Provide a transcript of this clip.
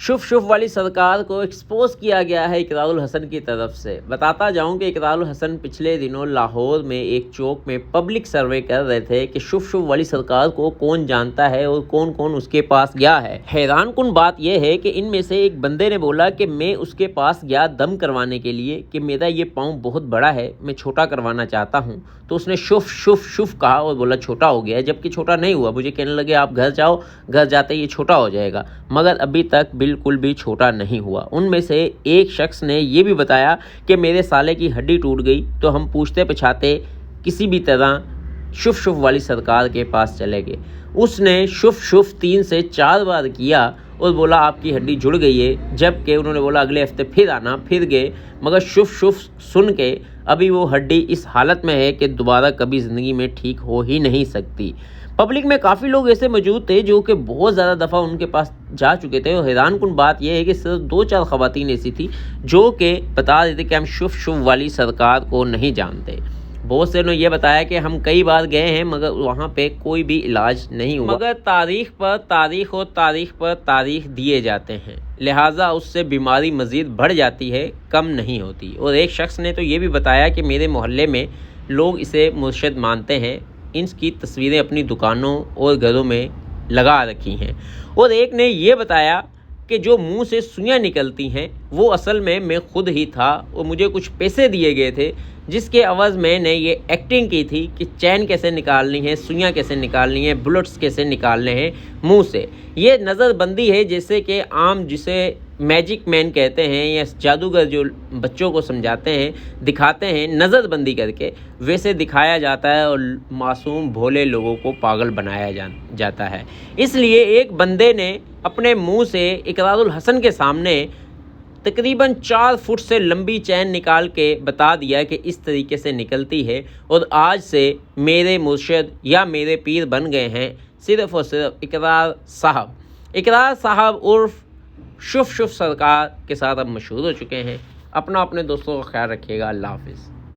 شف شف والی سرکار کو ایکسپوز کیا گیا ہے اقرار الحسن کی طرف سے۔ بتاتا جاؤں کہ اقرار الحسن پچھلے دنوں لاہور میں ایک چوک میں پبلک سروے کر رہے تھے کہ شف شف والی سرکار کو کون جانتا ہے اور کون کون اس کے پاس گیا ہے۔ حیران کن بات یہ ہے کہ ان میں سے ایک بندے نے بولا کہ میں اس کے پاس گیا دم کروانے کے لیے کہ میرا یہ پاؤں بہت بڑا ہے، میں چھوٹا کروانا چاہتا ہوں۔ تو اس نے شف شف شف کہا اور بولا چھوٹا ہو گیا ہے، جبکہ چھوٹا نہیں ہوا۔ مجھے کہنے لگے آپ گھر جاؤ، گھر جاتے یہ چھوٹا ہو جائے گا، مگر ابھی تک بالکل بھی چھوٹا نہیں ہوا۔ ان میں سے ایک شخص نے یہ بھی بتایا کہ میرے سالے کی ہڈی ٹوٹ گئی تو ہم پوچھتے پچھاتے کسی بھی طرح شف شف والی سرکار کے پاس چلے گئے۔ اس نے شف شف 3 سے 4 بار کیا اور بولا آپ کی ہڈی جڑ گئی ہے، جبکہ انہوں نے بولا اگلے ہفتے پھر آنا، پھر گئے، مگر شف شف سن کے ابھی وہ ہڈی اس حالت میں ہے کہ دوبارہ کبھی زندگی میں ٹھیک ہو ہی نہیں سکتی۔ پبلک میں کافی لوگ ایسے موجود تھے جو کہ بہت زیادہ دفعہ ان کے پاس جا چکے تھے، اور حیران کن بات یہ ہے کہ صرف 2-4 خواتین ایسی تھی جو کہ بتا رہے تھے کہ ہم شف شف والی سرکار کو نہیں جانتے۔ بہت سے نے یہ بتایا کہ ہم کئی بار گئے ہیں مگر وہاں پہ کوئی بھی علاج نہیں ہوا، مگر تاریخ پر تاریخ اور تاریخ پر تاریخ دیے جاتے ہیں، لہٰذا اس سے بیماری مزید بڑھ جاتی ہے، کم نہیں ہوتی۔ اور ایک شخص نے تو یہ بھی بتایا کہ میرے محلے میں لوگ اسے مرشد مانتے ہیں، ان کی تصویریں اپنی دکانوں اور گھروں میں لگا رکھی ہیں۔ اور ایک نے یہ بتایا کہ جو منہ سے سوئیاں نکلتی ہیں وہ اصل میں خود ہی تھا، اور مجھے کچھ پیسے دیے گئے تھے جس کے عوض میں نے یہ ایکٹنگ کی تھی کہ چین کیسے نکالنی ہے، سوئیاں کیسے نکالنی ہے، بلٹس کیسے نکالنے ہیں منہ سے۔ یہ نظر بندی ہے، جیسے کہ عام جسے میجک مین کہتے ہیں یا جادوگر جو بچوں کو سمجھاتے ہیں، دکھاتے ہیں نظر بندی کر کے، ویسے دکھایا جاتا ہے اور معصوم بھولے لوگوں کو پاگل بنایا جاتا ہے۔ اس لیے ایک بندے نے اپنے منہ سے اقرار الحسن کے سامنے تقریباً 4 فٹ سے لمبی چین نکال کے بتا دیا کہ اس طریقے سے نکلتی ہے، اور آج سے میرے مرشد یا میرے پیر بن گئے ہیں صرف اور صرف اقرار صاحب عرف شف شف سرکار کے ساتھ اب مشہور ہو چکے ہیں۔ اپنے دوستوں کا خیال رکھیے گا۔ اللہ حافظ۔